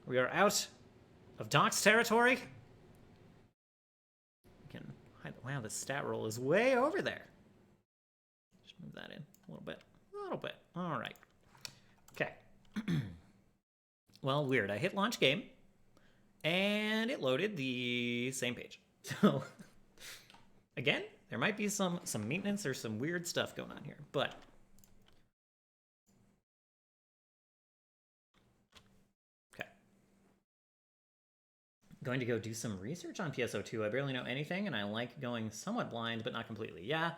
We are out of Doc's territory. We can hide. Wow, the stat roll is way over there. Just move that in a little bit. A little bit. All right. Okay. Well, weird. I hit launch game, and it loaded the same page. So, again, there might be some maintenance or some weird stuff going on here, but okay. Going to go do some research on PSO2. I barely know anything, and I like going somewhat blind, but not completely. Yeah,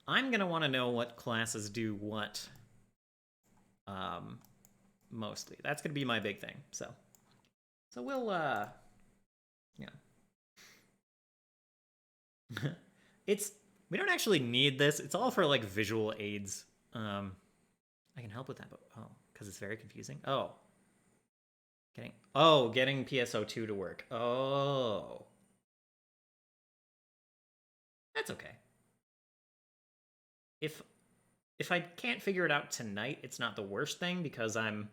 I'm gonna want to know what classes do what. Mostly. That's gonna be my big thing. So we'll yeah. We don't actually need this. It's all for like visual aids. I can help with that, but because it's very confusing. Getting PSO2 to work. Oh. That's okay. If I can't figure it out tonight, it's not the worst thing because I'm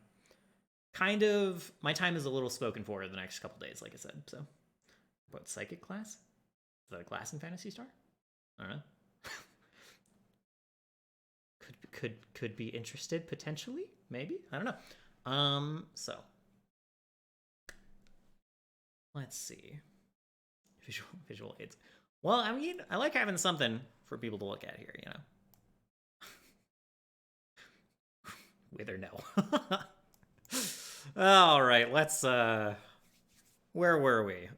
kind of my time is a little spoken for the next couple days, like I said. So, what psychic class? Is that a class in Phantasy Star? I don't know. could be interested potentially, maybe. I don't know. So let's see. Visual aids. Well, I mean, I like having something for people to look at here, you know. With or no. All right, let's where were we?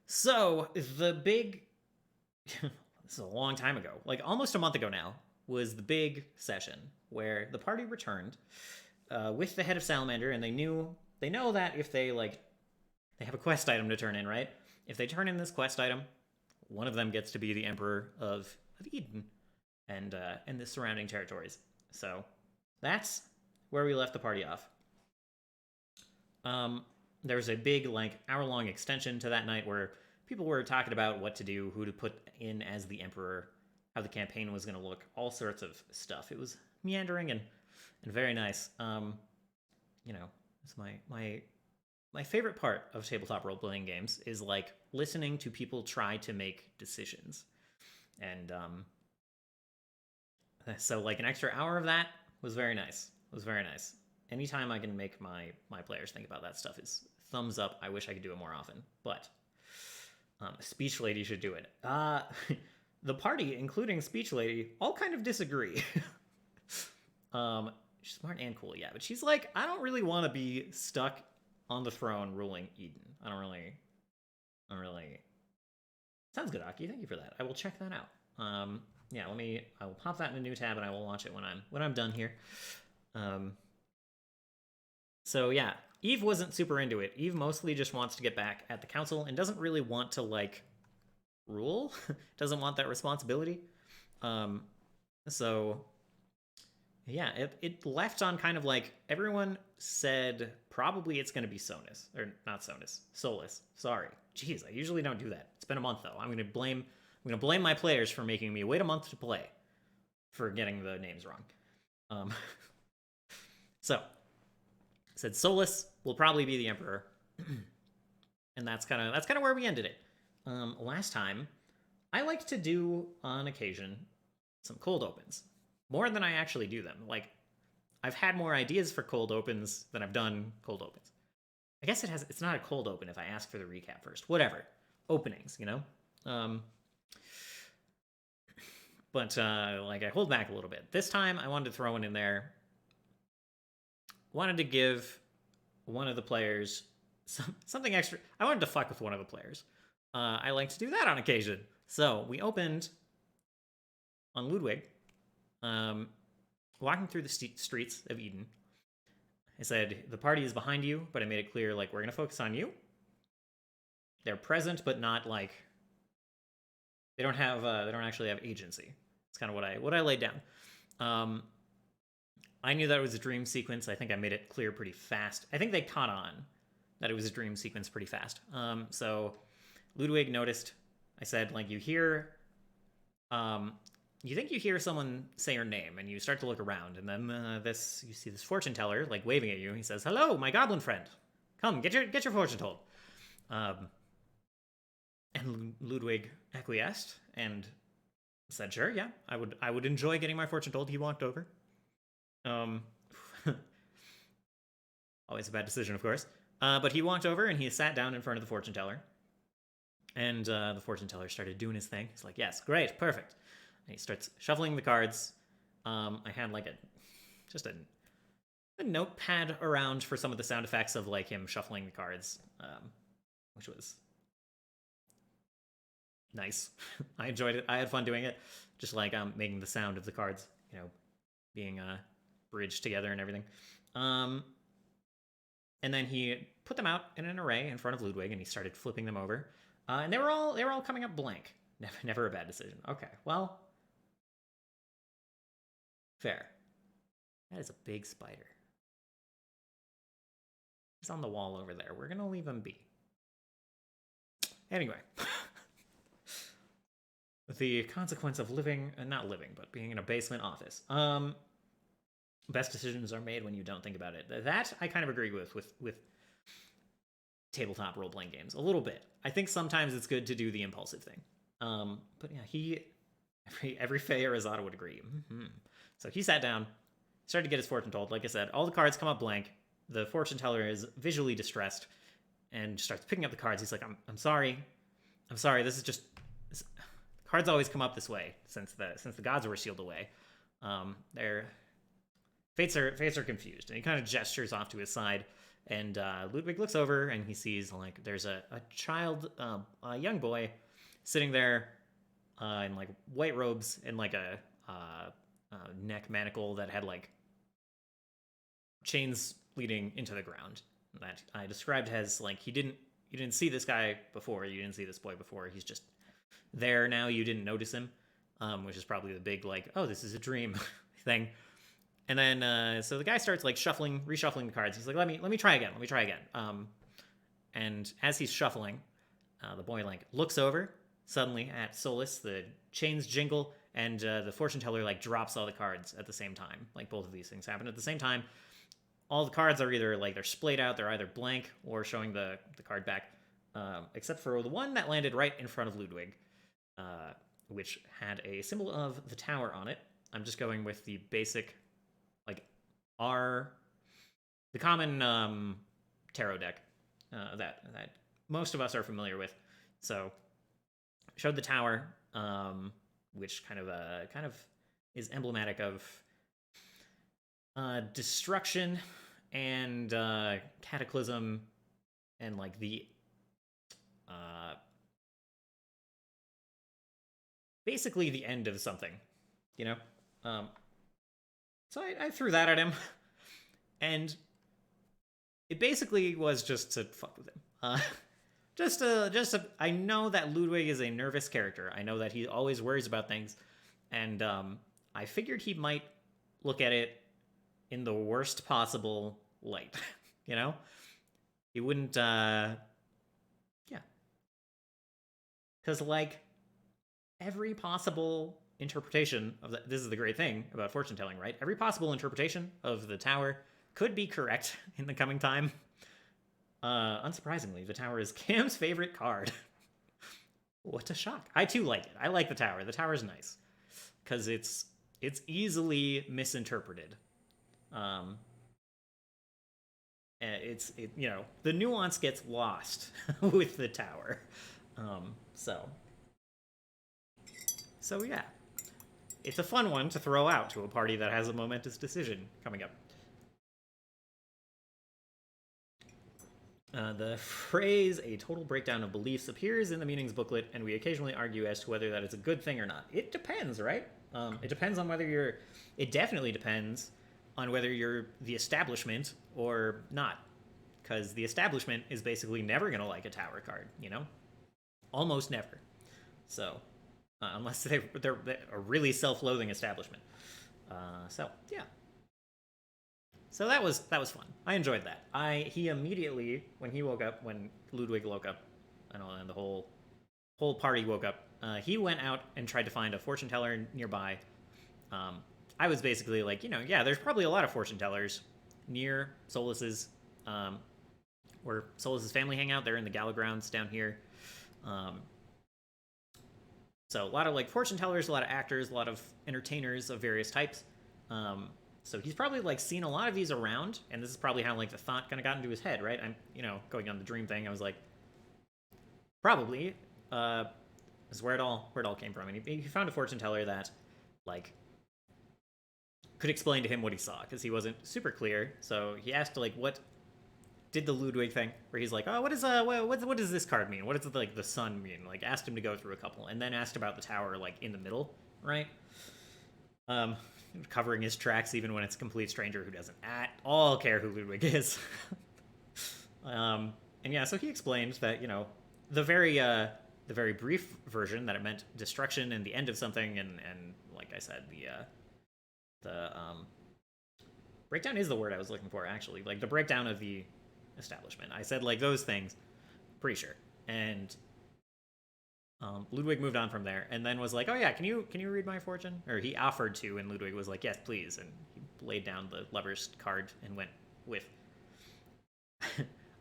So the big this is a long time ago, like almost a month ago now, was the big session where the party returned with the head of Salamander, and they know that if they have a quest item to turn in, right? If they turn in this quest item, one of them gets to be the Emperor of Eden and the surrounding territories. So that's where we left the party off. There was a big hour-long extension to that night where people were talking about what to do, who to put in as the Emperor, how the campaign was going to look, all sorts of stuff. It was meandering and very nice. You know, it's my favorite part of tabletop role-playing games is like listening to people try to make decisions. And so like an extra hour of that was very nice. It was very nice. Anytime I can make my players think about that stuff is thumbs up. I wish I could do it more often, but Speech Lady should do it. The party, including Speech Lady, all kind of disagree. She's smart and cool, yeah, but she's like, I don't really want to be stuck on the throne ruling Eden. I don't really. Sounds good, Aki. Thank you for that. I will check that out. Yeah, I will pop that in a new tab and I will launch it when I'm done here. So yeah, Eve wasn't super into it. Eve mostly just wants to get back at the council and doesn't really want to like rule. Doesn't want that responsibility. So yeah, it left on kind of like everyone said probably it's going to be Sonus or not Sonus, Solace. Sorry, jeez, I usually don't do that. It's been a month though. I'm gonna blame my players for making me wait a month to play for getting the names wrong. So said Solace will probably be the Emperor, and that's kind of where we ended it. Last time, I like to do on occasion some cold opens more than I actually do them. Like I've had more ideas for cold opens than I've done cold opens. I guess it's not a cold open if I ask for the recap first. Whatever. Openings, you know? But I hold back a little bit. This time I wanted to throw one in there. Wanted to give one of the players something extra. I wanted to fuck with one of the players. I like to do that on occasion. So we opened on Ludwig, walking through the streets of Eden. I said, the party is behind you, but I made it clear, like, we're going to focus on you. They're present, but not, like, they don't actually have agency. It's kind of what I laid down. I knew that it was a dream sequence. I think I made it clear pretty fast. I think they caught on that it was a dream sequence pretty fast. So Ludwig noticed, I said, like, you hear you think you hear someone say her name, and you start to look around, and then you see this fortune teller like waving at you. He says, "Hello, my goblin friend. Come, get your fortune told." Um, and Ludwig acquiesced and said, "Sure, yeah, I would enjoy getting my fortune told." He walked over. Um, always a bad decision, of course. But he walked over and he sat down in front of the fortune teller. And the fortune teller started doing his thing. He's like, "Yes, great, perfect." And he starts shuffling the cards. I had like just a notepad around for some of the sound effects of like him shuffling the cards, which was nice. I enjoyed it. I had fun doing it. Just like making the sound of the cards, being bridged together and everything. And then he put them out in an array in front of Ludwig, and he started flipping them over. And they were all coming up blank. Never a bad decision. Okay, well, fair. That is a big spider. He's on the wall over there. We're gonna leave him be. Anyway, the consequence of not living, but being in a basement office. Best decisions are made when you don't think about it. That I kind of agree with tabletop role-playing games a little bit. I think sometimes it's good to do the impulsive thing. But yeah, every Fey Arizado would agree. Mm-hmm. So he sat down, started to get his fortune told. Like I said, all the cards come up blank. The fortune teller is visually distressed and starts picking up the cards. He's like, I'm sorry. This is just cards always come up this way since the gods were sealed away. Their fates are confused, and he kind of gestures off to his side. And Ludwig looks over and he sees like there's a child, a young boy, sitting there in like white robes and like a neck manacle that had like chains leading into the ground. That I described as like you didn't see this guy before, you didn't see this boy before. He's just there now. You didn't notice him, which is probably the big like, oh, this is a dream thing. And then, so the guy starts like reshuffling the cards. He's like, let me try again. And as he's shuffling, the boy like looks over suddenly at Solace. The chains jingle, and the fortune teller like drops all the cards at the same time. Like both of these things happen at the same time. All the cards are either like they're splayed out, they're either blank or showing the card back, except for the one that landed right in front of Ludwig, which had a symbol of the tower on it. I'm just going with the basic. The common tarot deck that most of us are familiar with. So showed the tower, which kind of is emblematic of destruction and cataclysm and like the basically the end of something, So I threw that at him, and it basically was just to fuck with him. I know that Ludwig is a nervous character. I know that he always worries about things, and I figured he might look at it in the worst possible light. He wouldn't. Yeah, because like every possible interpretation of that. This is the great thing about fortune telling, right? Every possible interpretation of the tower could be correct in the coming time. Unsurprisingly, the tower is Cam's favorite card. What a shock. I too like it. I like the tower. The tower is nice because it's easily misinterpreted. The nuance gets lost with the tower. So yeah. It's a fun one to throw out to a party that has a momentous decision coming up. The phrase, a total breakdown of beliefs, appears in the meanings booklet, and we occasionally argue as to whether that is a good thing or not. It depends, right? It depends on whether it definitely depends on whether you're the establishment or not. Because the establishment is basically never going to like a tower card, Almost never. So... unless they're a really self-loathing establishment. Yeah. So that was fun. I enjoyed that. He immediately, when Ludwig woke up, and the whole whole party woke up. He went out and tried to find a fortune teller nearby. I was basically like, yeah, there's probably a lot of fortune tellers near Solace's, where Solace's family hang out. They're in the gala grounds down here. So a lot of like fortune tellers, a lot of actors, a lot of entertainers of various types. So he's probably like seen a lot of these around, and this is probably how like the thought kind of got into his head, right? I'm going on the dream thing. I was like, probably is where it all came from, and he found a fortune teller that like could explain to him what he saw because he wasn't super clear. So he asked like, what did the Ludwig thing, where he's like, oh, what does this card mean? What does like the sun mean? Like asked him to go through a couple, and then asked about the tower like in the middle, right? Covering his tracks even when it's a complete stranger who doesn't at all care who Ludwig is. And yeah, so he explained that the very brief version that it meant destruction and the end of something, and like I said, the breakdown is the word I was looking for, actually, like the breakdown of the establishment. I said like those things, pretty sure. And Ludwig moved on from there, and then was like, oh yeah, can you read my fortune? Or he offered to, and Ludwig was like, yes, please. And he laid down the lover's card and went with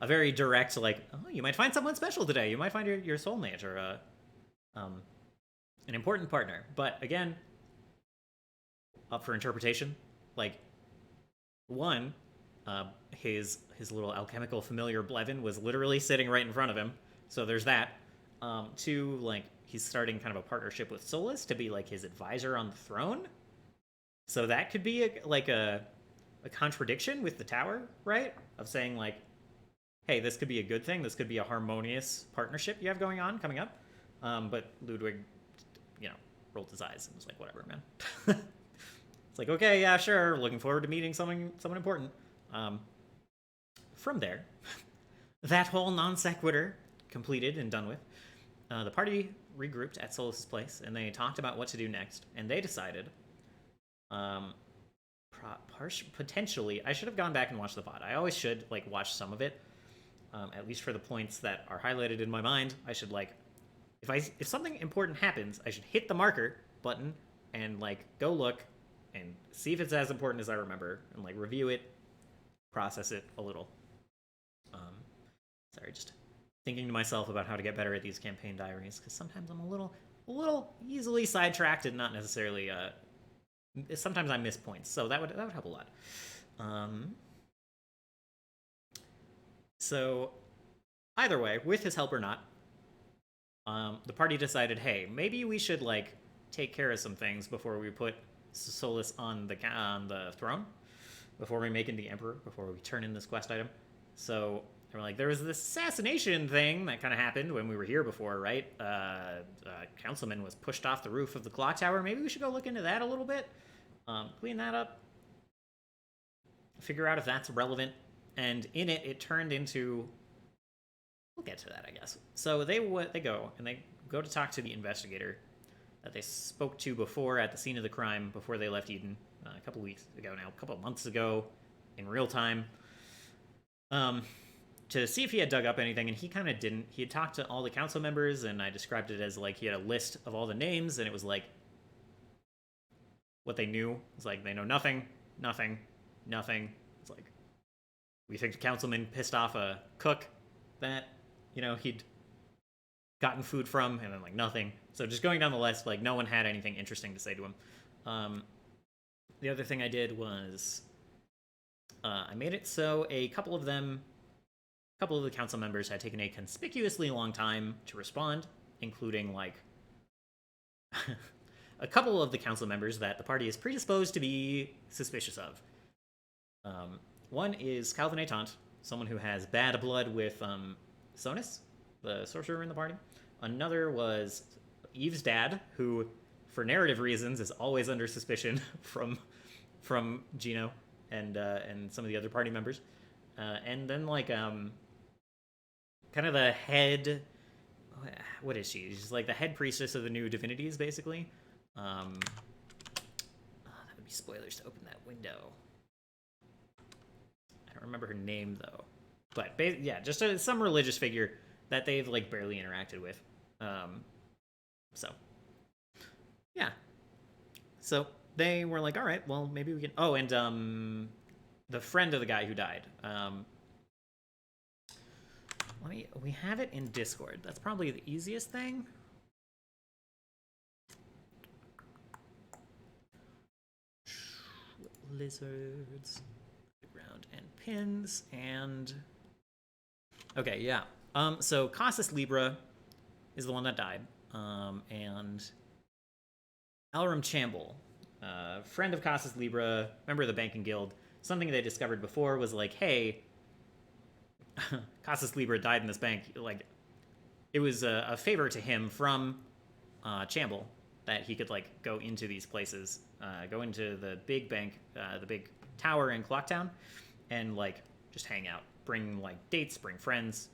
a very direct, like, oh, you might find someone special today. You might find your soulmate or an important partner. But again, up for interpretation. Like, one, his little alchemical familiar Blevin was literally sitting right in front of him, so there's that. Two, like, he's starting kind of a partnership with Solace to be like his advisor on the throne, so that could be a contradiction with the tower, right? Of saying like, hey, this could be a good thing, this could be a harmonious partnership you have coming up. But Ludwig, rolled his eyes and was like, whatever, man. It's like, okay, yeah, sure, looking forward to meeting someone important. From there, that whole non sequitur completed and done with, the party regrouped at Solace's place, and they talked about what to do next, and they decided, potentially, I should have gone back and watched the VOD. I always should, like, watch some of it, at least for the points that are highlighted in my mind. I should, like, if something important happens, I should hit the marker button and, like, go look and see if it's as important as I remember, and, like, review it, process it a little. Sorry, just thinking to myself about how to get better at these campaign diaries, because sometimes I'm a little easily sidetracked and not necessarily, sometimes I miss points, so that would help a lot. So, either way, with his help or not, the party decided, hey, maybe we should, like, take care of some things before we put Solace on the throne, before we make him the emperor, before we turn in this quest item. So they were like, there was this assassination thing that kind of happened when we were here before, right? Councilman was pushed off the roof of the clock tower. Maybe we should go look into that a little bit, clean that up, figure out if that's relevant. And in it, it turned into, we'll get to that, I guess. So they go to talk to the investigator that they spoke to before at the scene of the crime, before they left Eden, a couple weeks ago now, a couple months ago, in real time, to see if he had dug up anything, and he kind of didn't. He had talked to all the council members, and I described it as, like, he had a list of all the names, and it was, like, what they knew. It's like, they know nothing. It's like, we think the councilman pissed off a cook that, he'd gotten food from, and then, like, nothing. So just going down the list, like, no one had anything interesting to say to him. The other thing I did was I made it so a couple of the council members had taken a conspicuously long time to respond, including, like, a couple of the council members that the party is predisposed to be suspicious of. One is Calvin Etant, someone who has bad blood with Solace, the sorcerer in the party. Another was Eve's dad, who, for narrative reasons, is always under suspicion from Gino and some of the other party members. And then, like, kind of the head, what is she? She's like the head priestess of the new divinities, basically. That would be spoilers to open that window. I don't remember her name, though. But, yeah, just some religious figure that they've, like, barely interacted with. So yeah, so they were like, all right, well maybe we can. Oh, and the friend of the guy who died. We have it in Discord. That's probably the easiest thing. Lizards, ground and pins, and okay, yeah. So Casas Libra is the one that died, and Alram Chamble, friend of Casas Libra, member of the banking guild. Something they discovered before was like, hey, Casas Libra died in this bank. Like, it was a favor to him from Chamble that he could like go into these places, go into the big bank, the big tower in Clocktown, and like just hang out, bring like dates, bring friends.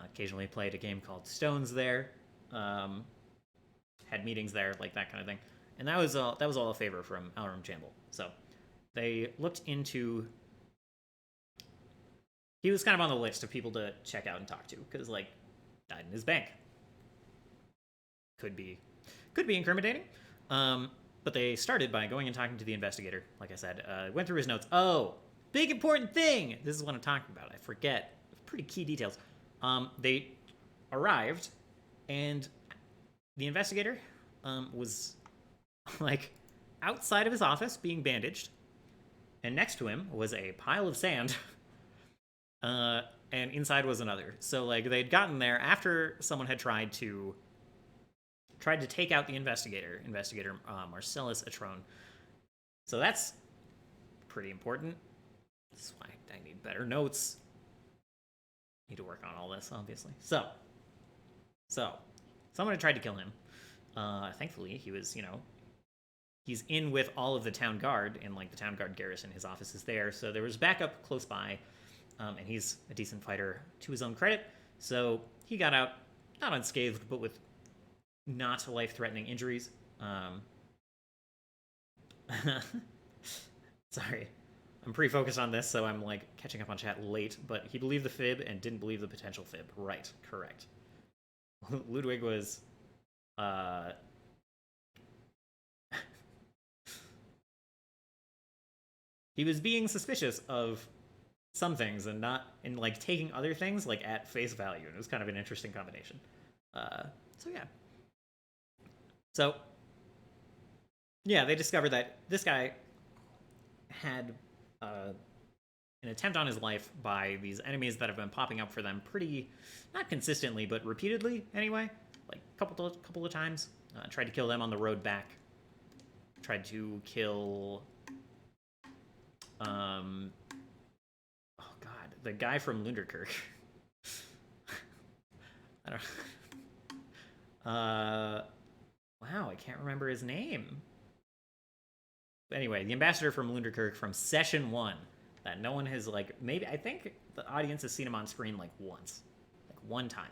Occasionally played a game called Stones there, had meetings there, like that kind of thing. And that was all a favor from Alram Chamble. So they looked into. He was kind of on the list of people to check out and talk to because like died in his bank. Could be incriminating. But they started by going and talking to the investigator. Like I said, went through his notes. Oh, big important thing. This is what I'm talking about. I forget pretty key details. They arrived, and the investigator was like outside of his office being bandaged, and next to him was a pile of sand, and inside was another. So like they'd gotten there after someone had tried to take out the investigator, Marcellus Atrone. So that's pretty important. That's why I need better notes. Need to work on all this, obviously. So someone had tried to kill him. Thankfully, he was, he's in with all of the town guard in like the town guard garrison. His office is there, so there was backup close by, and he's a decent fighter to his own credit. So he got out, not unscathed, but with not life-threatening injuries. Sorry. I'm pretty focused on this, so I'm like catching up on chat late, but he believed the fib and didn't believe the potential fib. Right, correct. Ludwig was he was being suspicious of some things and not and like taking other things like at face value, and it was kind of an interesting combination. So yeah, they discovered that this guy had an attempt on his life by these enemies that have been popping up for them pretty, not consistently, but repeatedly anyway, like a couple of times. Tried to kill them on the road back. Tried to kill, oh god, the guy from Lunderkirk. I don't. Wow, I can't remember his name. Anyway, the ambassador from Lunderkirk from session 1 that no one has like maybe I think the audience has seen him on screen like once, like one time.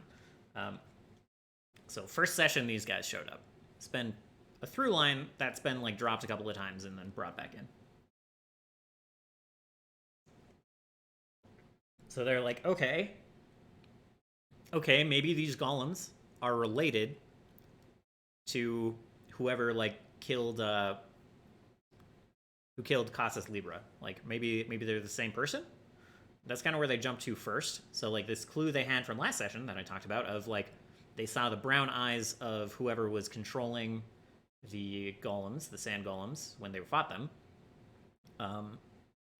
So first session these guys showed up. It's been a through line that's been like dropped a couple of times and then brought back in. So they're like, okay, maybe these golems are related to whoever like killed who killed Casas Libra. Like maybe they're the same person. That's kind of where they jumped to first. So like this clue they had from last session that I talked about of like they saw the brown eyes of whoever was controlling the golems, the sand golems, when they fought them.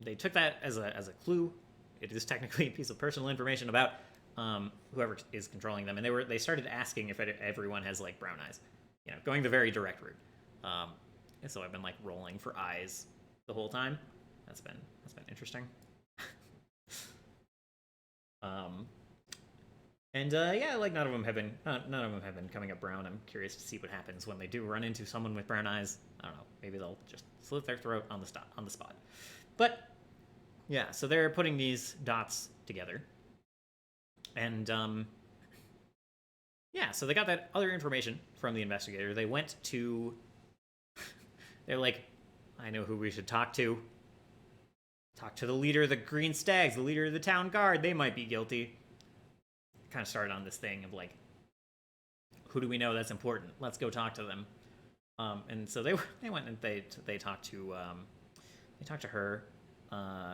They took that as a clue. It is technically a piece of personal information about whoever is controlling them, and they started asking if everyone has like brown eyes, going the very direct route. And so I've been like rolling for eyes the whole time. That's been interesting. Yeah, like none of them have been coming up brown. I'm curious to see what happens when they do run into someone with brown eyes. I don't know. Maybe they'll just slit their throat on the spot. But yeah, so they're putting these dots together, and yeah, so they got that other information from the investigator. They went to. They're like, I know who we should talk to. Talk to the leader of the Green Stags, the leader of the town guard. They might be guilty. Kind of started on this thing of like, who do we know that's important? Let's go talk to them. And so they went and they talked to her,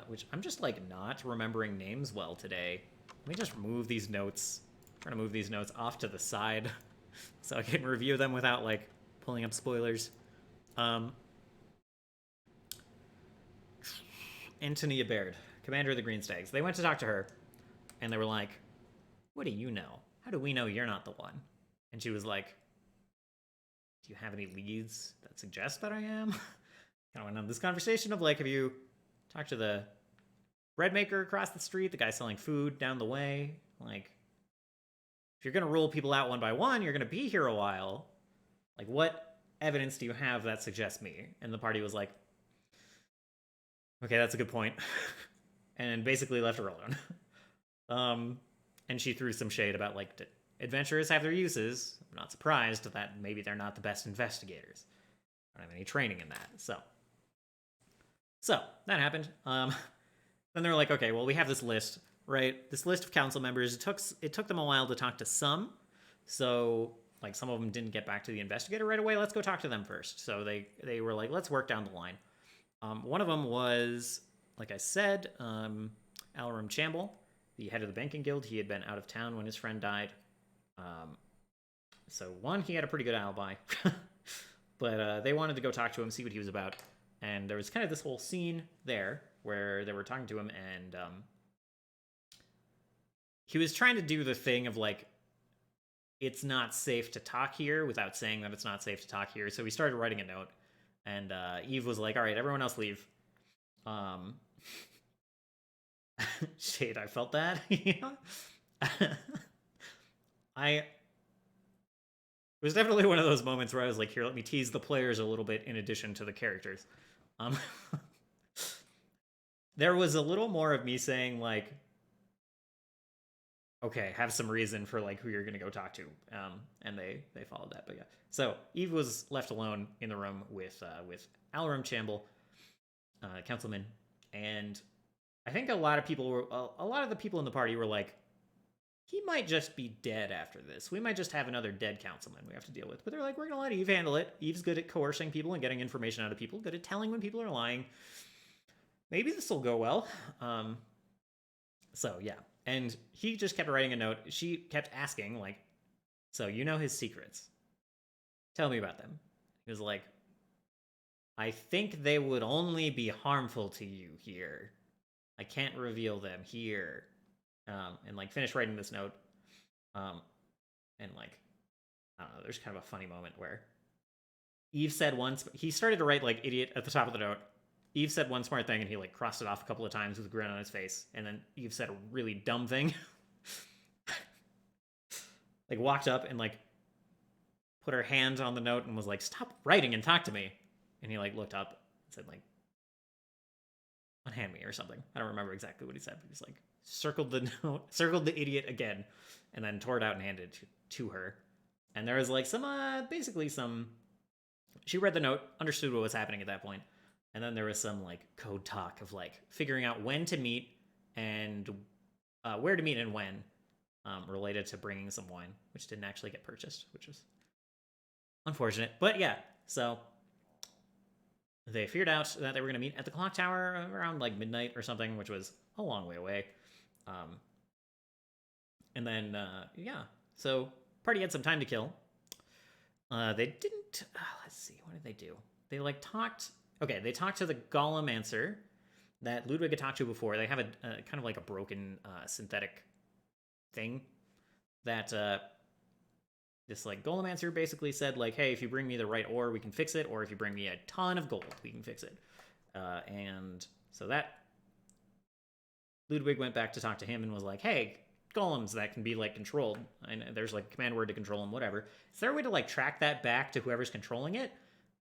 which I'm just like not remembering names well today. Let me just move these notes. I'm trying to move these notes off to the side so I can review them without like pulling up spoilers. Antonia Baird, commander of the Green Stags. They went to talk to her, and they were like, "What do you know? How do we know you're not the one?" And she was like, "Do you have any leads that suggest that I am?" Kind of went on this conversation of like, have you talked to the bread maker across the street, the guy selling food down the way? Like, if you're gonna rule people out one by one, you're gonna be here a while. Like, what evidence do you have that suggests me? And the party was like, okay, that's a good point. And basically left her alone. And she threw some shade about like adventurers have their uses. I'm not surprised that maybe they're not the best investigators. I don't have any training in that. So that happened. Then they're like, okay, well, we have this list, right? This list of council members. It took them a while to talk to some. So like some of them didn't get back to the investigator right away. Let's go talk to them first. So they were like, let's work down the line. One of them was, like I said, Alarum Chamble, the head of the banking guild. He had been out of town when his friend died. So one, he had a pretty good alibi. But they wanted to go talk to him, see what he was about. And there was kind of this whole scene there where they were talking to him, and he was trying to do the thing of like, it's not safe to talk here without saying that it's not safe to talk here. So he started writing a note. And Eve was like, all right, everyone else leave. Shit, I felt that. It was definitely one of those moments where I was like, here, let me tease the players a little bit in addition to the characters. There was a little more of me saying like, okay, have some reason for like who you're gonna go talk to. And they followed that, but yeah. So Eve was left alone in the room with Alarum Chamble, councilman, and I think a lot of the people in the party were like, he might just be dead after this. We might just have another dead councilman we have to deal with. But they're like, we're gonna let Eve handle it. Eve's good at coercing people and getting information out of people, good at telling when people are lying. Maybe this will go well. So yeah. And he just kept writing a note. She kept asking, like, so you know his secrets. Tell me about them. He was like, I think they would only be harmful to you here. I can't reveal them here. And like finish writing this note. And like, I don't know, there's kind of a funny moment where Eve said once, he started to write like idiot at the top of the note. Eve said one smart thing and he like crossed it off a couple of times with a grin on his face. And then Eve said a really dumb thing. Like walked up and like put her hand on the note and was like, stop writing and talk to me. And he like looked up and said like, unhand me or something. I don't remember exactly what he said, but he's like circled the note, circled the idiot again, and then tore it out and handed it to her. And there was like some, basically some, she read the note, understood what was happening at that point. And then there was some like code talk of like figuring out when to meet and where to meet and when, related to bringing some wine, which didn't actually get purchased, which was unfortunate. But yeah, so they figured out that they were going to meet at the clock tower around like midnight or something, which was a long way away. And then, yeah, so party had some time to kill. They didn't, let's see, what did they do? They like talked... Okay, they talked to the Golemancer that Ludwig had talked to before. They have a kind of like a broken synthetic thing that this like Golemancer basically said like, hey, if you bring me the right ore, we can fix it, or if you bring me a ton of gold, we can fix it. And so that Ludwig went back to talk to him and was like, hey, golems that can be like controlled, and there's like a command word to control them, whatever. Is there a way to like track that back to whoever's controlling it?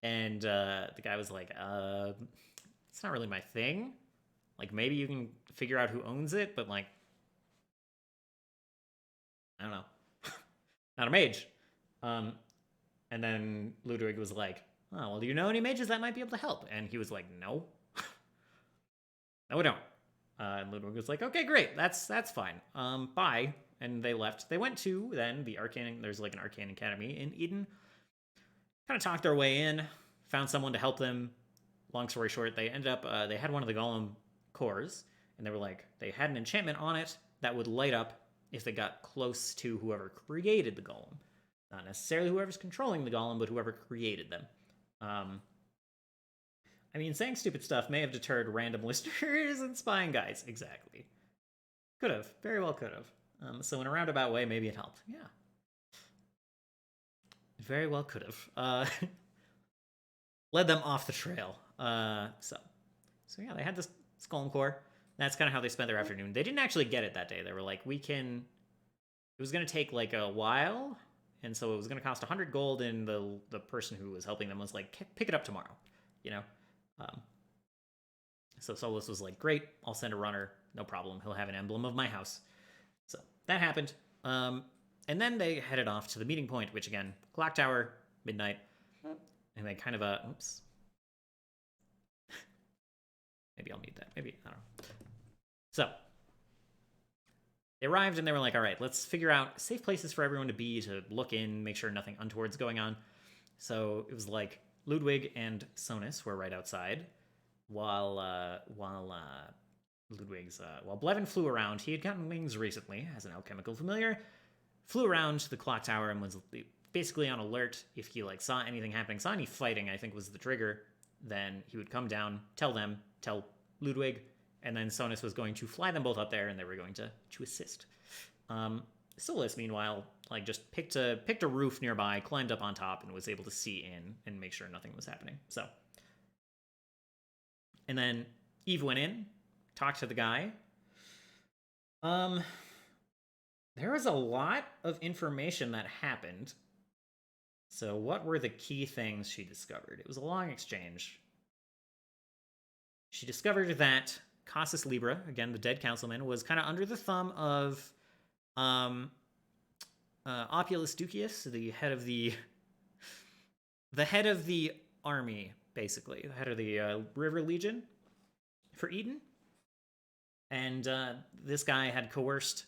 And the guy was like, it's not really my thing. Like, maybe you can figure out who owns it, but like, I don't know. Not a mage. And then Ludwig was like, oh, well, do you know any mages that might be able to help? And he was like, no. No, we don't. And Ludwig was like, okay, great. That's fine. Bye. and they left. They went to then the Arcane. There's like an Arcane Academy in Eden. Kind of talked their way in, found someone to help them. Long story short, they ended up they had one of the golem cores, and they were like they had an enchantment on it that would light up if they got close to whoever created the golem. Not necessarily whoever's controlling the golem, but whoever created them. I mean, saying stupid stuff may have deterred random listeners and spying guys. Exactly. Could have. Very well could have. So in a roundabout way, maybe it helped. Yeah. It very well could have. Led them off the trail. So yeah, they had this Skull and Core. That's kind of how they spent their afternoon. They didn't actually get it that day. They were like, it was going to take like a while, and so it was going to cost 100 gold, and the person who was helping them was like, pick it up tomorrow, you know? So Solace was like, great, I'll send a runner, no problem. He'll have an emblem of my house. So that happened. And then they headed off to the meeting point, which again, clock tower, midnight, and they kind of, oops. Maybe I'll need that. Maybe, I don't know. So they arrived and they were like, all right, let's figure out safe places for everyone to be, to look in, make sure nothing untoward's going on. So it was like Ludwig and Solace were right outside, while Blevin flew around. He had gotten wings recently as an alchemical familiar, flew around the clock tower and was basically on alert. If he like saw anything happening, saw any fighting, I think was the trigger, then he would come down, tell Ludwig, and then Solace was going to fly them both up there, and they were going to assist. Solace, meanwhile, like just picked a roof nearby, climbed up on top, and was able to see in and make sure nothing was happening. So, and then Eve went in, talked to the guy. There was a lot of information that happened. So what were the key things she discovered? It was a long exchange. She discovered that Councilor Libra, again, the dead councilman, was kind of under the thumb of Opulus Ducius, the head of the army, basically, the head of the River Legion for Eden. And this guy had coerced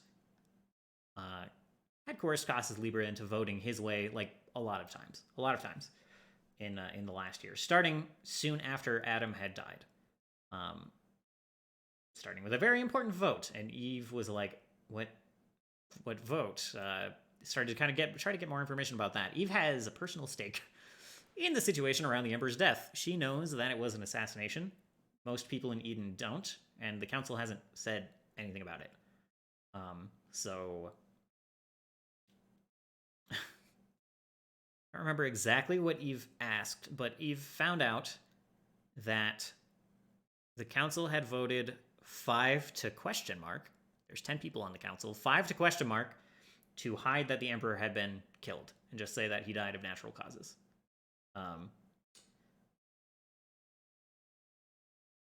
Councilor Libra into voting his way, like a lot of times in the last year, starting soon after Adam had died. Starting with a very important vote, and Eve was like, "What vote?" Started to kind of try to get more information about that. Eve has a personal stake in the situation around the Emperor's death. She knows that it was an assassination. Most people in Eden don't, and the council hasn't said anything about it. So I don't remember exactly what Eve asked, but Eve found out that the council had voted 5 to question mark. There's 10 people on the council. 5 to question mark to hide that the emperor had been killed and just say that he died of natural causes.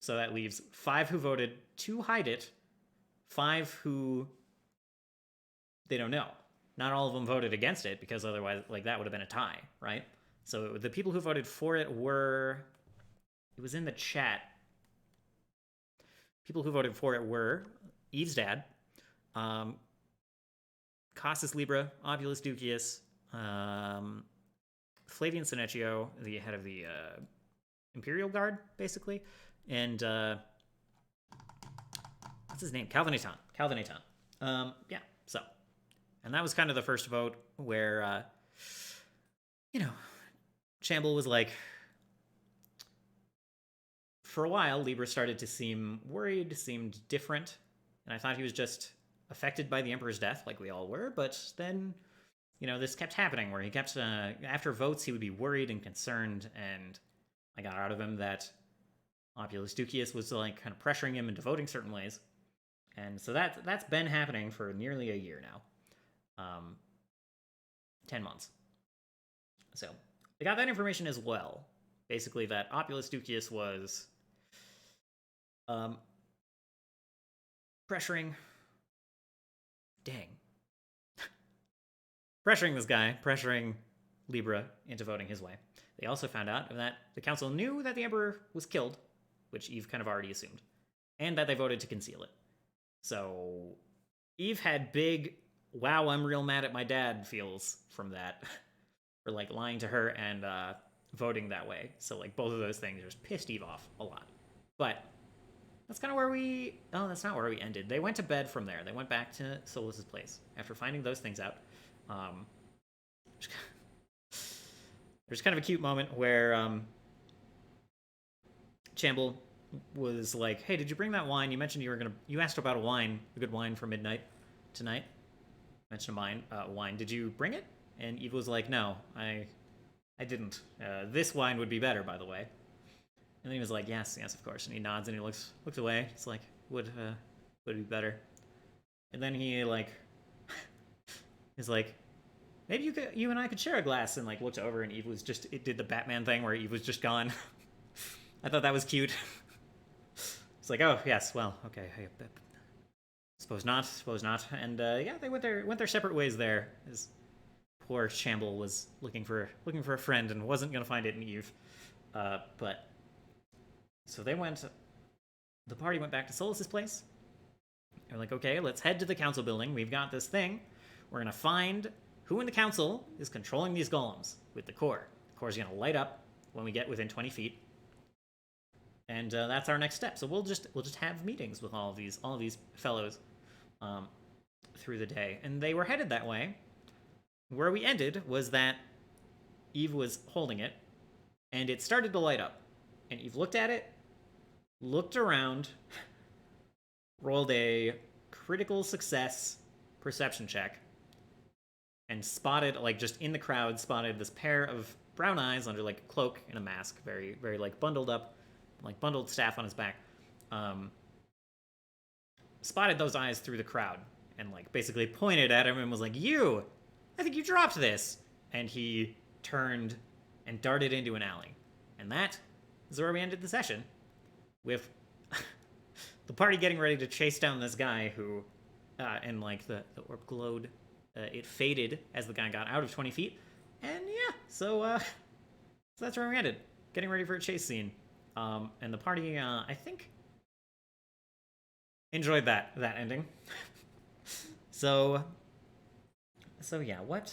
So that leaves 5 who voted to hide it, 5 who they don't know. Not all of them voted against it, because otherwise, like, that would have been a tie, right? So the people who voted for it were... It was in the chat. People who voted for it were Eve's dad, Councilor Libra, Opulus Ducius, Flavian Senecio, the head of the Imperial Guard, basically, and what's his name? Calvin Etan. Yeah, so. And that was kind of the first vote where, Shamble was like, for a while, Libra started to seem worried, seemed different, and I thought he was just affected by the Emperor's death, like we all were, but then, this kept happening, where he kept, after votes, he would be worried and concerned, and I got out of him that Opulus Ducius was, like, kind of pressuring him into voting certain ways, and so that's been happening for nearly a year now. 10 months. So, they got that information as well, basically that Opulus Ducius was pressuring this guy, pressuring Libra into voting his way. They also found out that the council knew that the Emperor was killed, which Eve kind of already assumed, and that they voted to conceal it. So Eve had big wow, I'm real mad at my dad feels from that. For like lying to her and voting that way. So like both of those things just pissed Eve off a lot. But that's kind of where we. Oh, that's not where we ended. They went to bed from there. They went back to Solace's place after finding those things out. Um, there's kind of a cute moment where Chamble was like, "Hey, did you bring that wine? You mentioned you were gonna. You asked about a good wine for midnight tonight. Mentioned wine. Did you bring it?" And Eve was like, "No, I didn't. This wine would be better, by the way." And then he was like, "Yes, yes, of course." And he nods and he looks away. It's like, would be better. And then he like is like, maybe you and I could share a glass. And like looked over and Eve was just, it did the Batman thing where Eve was just gone. I thought that was cute. It's like, oh yes, well, okay, suppose not. And yeah, they went their separate ways there. As poor Chamble was looking for a friend and wasn't gonna find it in Eve. But so they went. The party went back to Solace's place. They're like, okay, let's head to the council building. We've got this thing. We're gonna find who in the council is controlling these golems with the core. The core's gonna light up when we get within 20 feet. And that's our next step. So we'll just have meetings with all of these fellows through the day. And they were headed that way. Where we ended was that Eve was holding it, and it started to light up. And Eve looked at it, looked around, rolled a critical success perception check, and spotted, like, just in the crowd, spotted this pair of brown eyes under, like, a cloak and a mask, very, very, like, bundled up, like, bundled staff on his back. Spotted those eyes through the crowd and, like, basically pointed at him and was like, "You! I think you dropped this!" And he turned and darted into an alley. And that is where we ended the session, with the party getting ready to chase down this guy who, and like the orb glowed, it faded as the guy got out of 20 feet. And yeah, so that's where we ended, getting ready for a chase scene. And the party, I think, enjoyed that ending. So yeah, what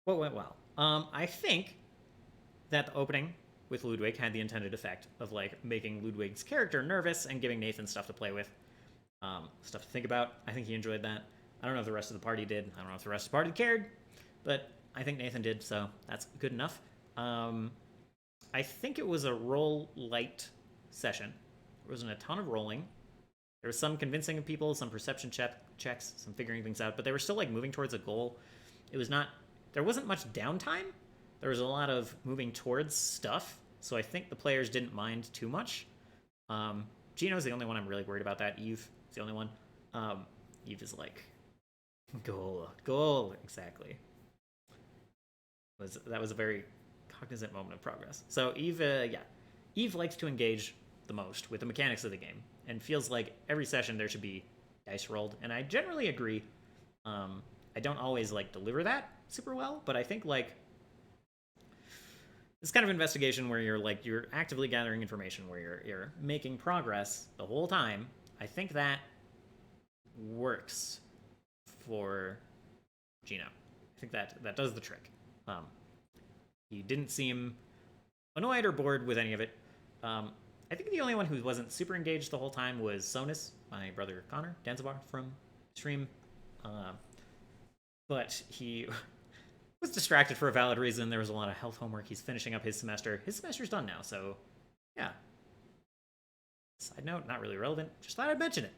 went well? I think that the opening with Ludwig had the intended effect of like making Ludwig's character nervous and giving Nathan stuff to play with, stuff to think about. I think he enjoyed that. I don't know if the rest of the party did. I don't know if the rest of the party cared, but I think Nathan did, so that's good enough. I think it was a roll light session. There wasn't a ton of rolling. There was some convincing of people, some perception checks, some figuring things out, but they were still like moving towards a goal. It was not, there wasn't much downtime. There was a lot of moving towards stuff, so I think the players didn't mind too much. Gino's the only one I'm really worried about that. Eve is the only one. Eve is like, goal, exactly. That was a very cognizant moment of progress. So Eve likes to engage the most with the mechanics of the game, and feels like every session there should be dice rolled, and I generally agree. I don't always like deliver that super well, but I think like this kind of investigation where you're actively gathering information, where you're making progress the whole time, I think that works for Gino. I think that does the trick. He didn't seem annoyed or bored with any of it. I think the only one who wasn't super engaged the whole time was Solace, my brother Connor Danzabar from stream. But he was distracted for a valid reason. There was a lot of health homework. He's finishing up his semester. His semester's done now, so yeah. Side note, not really relevant. Just thought I'd mention it.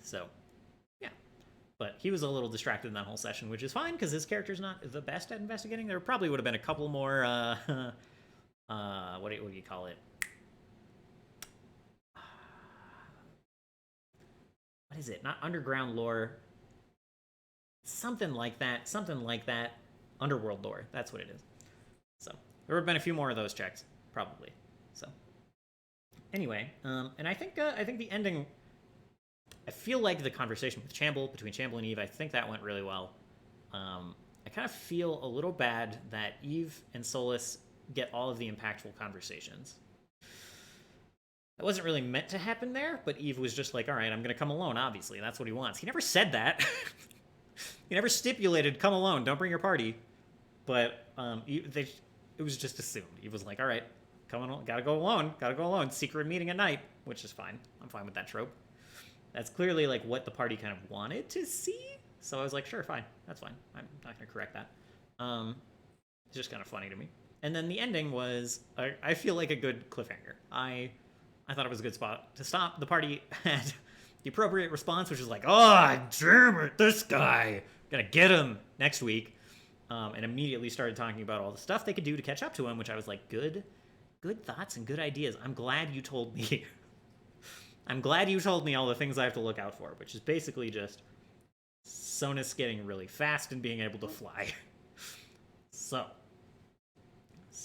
So yeah. But he was a little distracted in that whole session, which is fine, because his character's not the best at investigating. There probably would have been a couple more, what do you call it? What is it? Not underground lore. Something like that. Underworld lore. That's what it is. So there would have been a few more of those checks, probably. So anyway, and I think the ending. I feel like the conversation between Chamble and Eve, I think that went really well. I kind of feel a little bad that Eve and Solace get all of the impactful conversations. That wasn't really meant to happen there, but Eve was just like, all right, I'm going to come alone, obviously. That's what he wants. He never said that. He never stipulated, come alone, don't bring your party. But it was just assumed. Eve was like, all right, come on, gotta go alone. Secret meeting at night, which is fine. I'm fine with that trope. That's clearly like what the party kind of wanted to see. So I was like, sure, fine, that's fine. I'm not going to correct that. It's just kind of funny to me. And then the ending was, I feel like a good cliffhanger. I thought it was a good spot to stop. The party had the appropriate response, which was like, oh, damn it, this guy. Gonna get him next week. And immediately started talking about all the stuff they could do to catch up to him, which I was like, good thoughts and good ideas. I'm glad you told me. I'm glad you told me all the things I have to look out for, which is basically just Sonus getting really fast and being able to fly. So,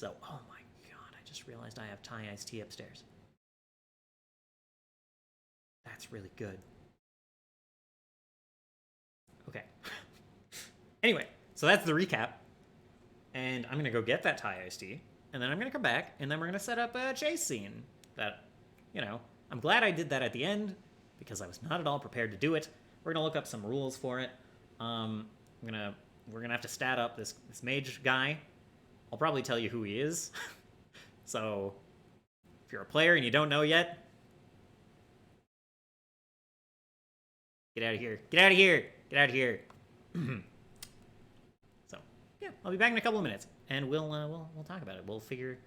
oh my god, I just realized I have Thai iced tea upstairs. That's really good. Okay. Anyway, so that's the recap. And I'm going to go get that Thai iced tea. And then I'm going to come back, and then we're going to set up a chase scene. That, I'm glad I did that at the end, because I was not at all prepared to do it. We're going to look up some rules for it. We're going to have to stat up this mage guy. I'll probably tell you who he is. So, if you're a player and you don't know yet, get out of here. Get out of here. Get out of here. So, yeah, I'll be back in a couple of minutes, and we'll talk about it. We'll figure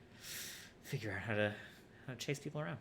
out how to chase people around.